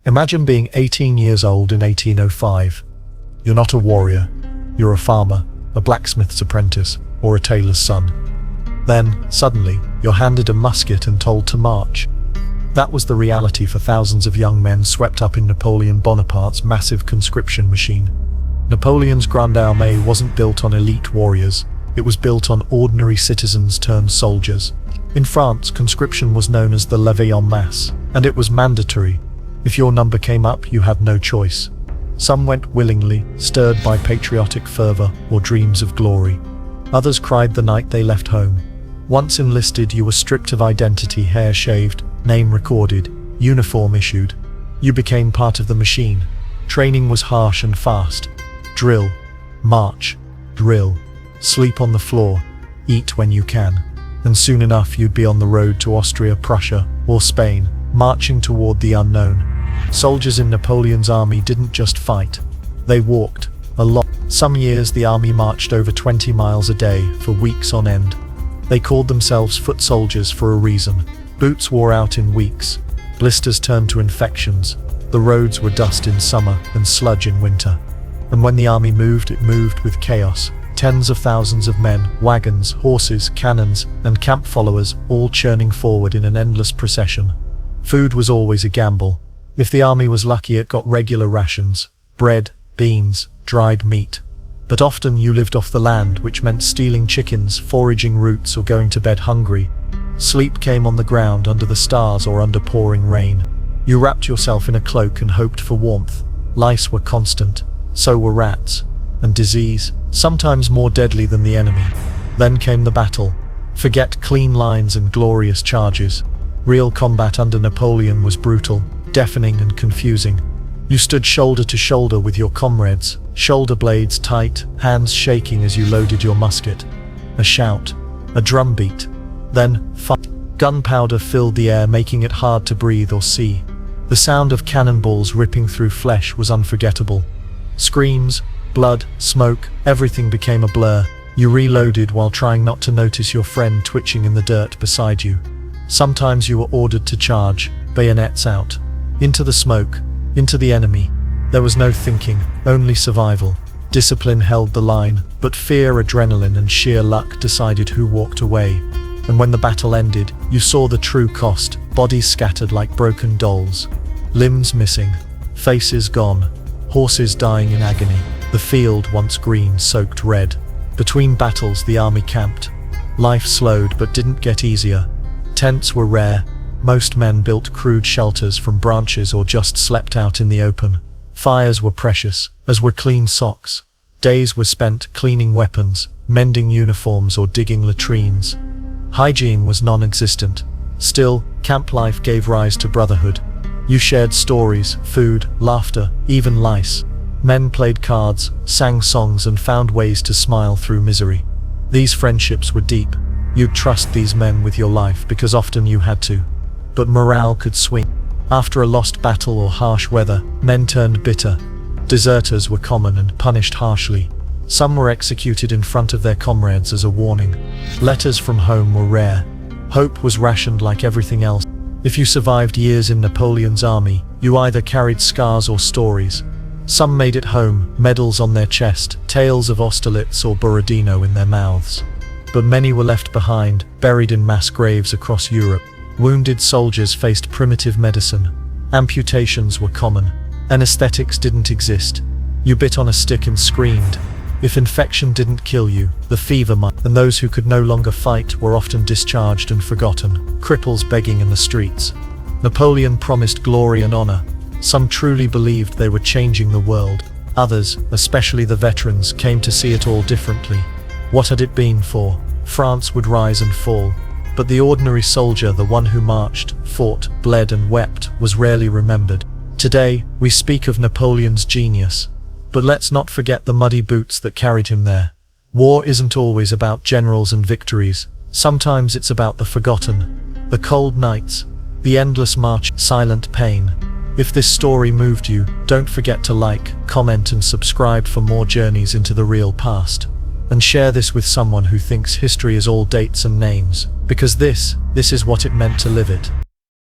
Imagine being 18 years old in 1805. You're not a warrior. You're a farmer, a blacksmith's apprentice, or a tailor's son. Then, suddenly, you're handed a musket and told to march. That was the reality for thousands of young men swept up in Napoleon Bonaparte's massive conscription machine. Napoleon's Grande Armée wasn't built on elite warriors. It was built on ordinary citizens turned soldiers. In France, conscription was known as the levée en masse, and it was mandatory. If your number came up, you had no choice. Some went willingly, stirred by patriotic fervor or dreams of glory. Others cried the night they left home. Once enlisted, you were stripped of identity, hair shaved, name recorded, uniform issued. You became part of the machine. Training was harsh and fast. Drill, march, drill, sleep on the floor, eat when you can. And soon enough you'd be on the road to Austria, Prussia, or Spain, marching toward the unknown. Soldiers in Napoleon's army didn't just fight. They walked, a lot. Some years the army marched over 20 miles a day for weeks on end. They called themselves foot soldiers for a reason. Boots wore out in weeks. Blisters turned to infections. The roads were dust in summer and sludge in winter. And when the army moved, it moved with chaos. Tens of thousands of men, wagons, horses, cannons, and camp followers all churning forward in an endless procession. Food was always a gamble. If the army was lucky, it got regular rations, bread, beans, dried meat. But often you lived off the land, which meant stealing chickens, foraging roots, or going to bed hungry. Sleep came on the ground under the stars or under pouring rain. You wrapped yourself in a cloak and hoped for warmth. Lice were constant, so were rats. And disease, sometimes more deadly than the enemy. Then came the battle. Forget clean lines and glorious charges. Real combat under Napoleon was brutal, deafening and confusing. You stood shoulder to shoulder with your comrades, shoulder blades tight, hands shaking as you loaded your musket. A shout, a drum beat, then fire. Gunpowder filled the air, making it hard to breathe or see. The sound of cannonballs ripping through flesh was unforgettable. Screams, blood, smoke, everything became a blur. You reloaded while trying not to notice your friend twitching in the dirt beside you. Sometimes you were ordered to charge, bayonets out. Into the smoke, into the enemy. There was no thinking, only survival. Discipline held the line, but fear, adrenaline, and sheer luck decided who walked away. And when the battle ended, you saw the true cost: bodies scattered like broken dolls, limbs missing, faces gone, horses dying in agony. The field, once green, soaked red. Between battles the army camped. Life slowed but didn't get easier. Tents were rare. Most men built crude shelters from branches or just slept out in the open. Fires were precious, as were clean socks. Days were spent cleaning weapons, mending uniforms, or digging latrines. Hygiene was non-existent. Still, camp life gave rise to brotherhood. You shared stories, food, laughter, even lice. Men played cards, sang songs, and found ways to smile through misery. These friendships were deep. You'd trust these men with your life because often you had to. But morale could swing. After a lost battle or harsh weather, men turned bitter. Deserters were common and punished harshly. Some were executed in front of their comrades as a warning. Letters from home were rare. Hope was rationed like everything else. If you survived years in Napoleon's army, you either carried scars or stories. Some made it home, medals on their chest, tales of Austerlitz or Borodino in their mouths. But many were left behind, buried in mass graves across Europe. Wounded soldiers faced primitive medicine. Amputations were common. Anesthetics didn't exist. You bit on a stick and screamed. If infection didn't kill you, the fever might. And those who could no longer fight were often discharged and forgotten, cripples begging in the streets. Napoleon promised glory and honor. Some truly believed they were changing the world. Others, especially the veterans, came to see it all differently. What had it been for? France would rise and fall. But the ordinary soldier, the one who marched, fought, bled, and wept, was rarely remembered. Today, we speak of Napoleon's genius. But let's not forget the muddy boots that carried him there. War isn't always about generals and victories. Sometimes it's about the forgotten. The cold nights. The endless march. Silent pain. If this story moved you, don't forget to like, comment, and subscribe for more journeys into the real past. And share this with someone who thinks history is all dates and names. Because this is what it meant to live it.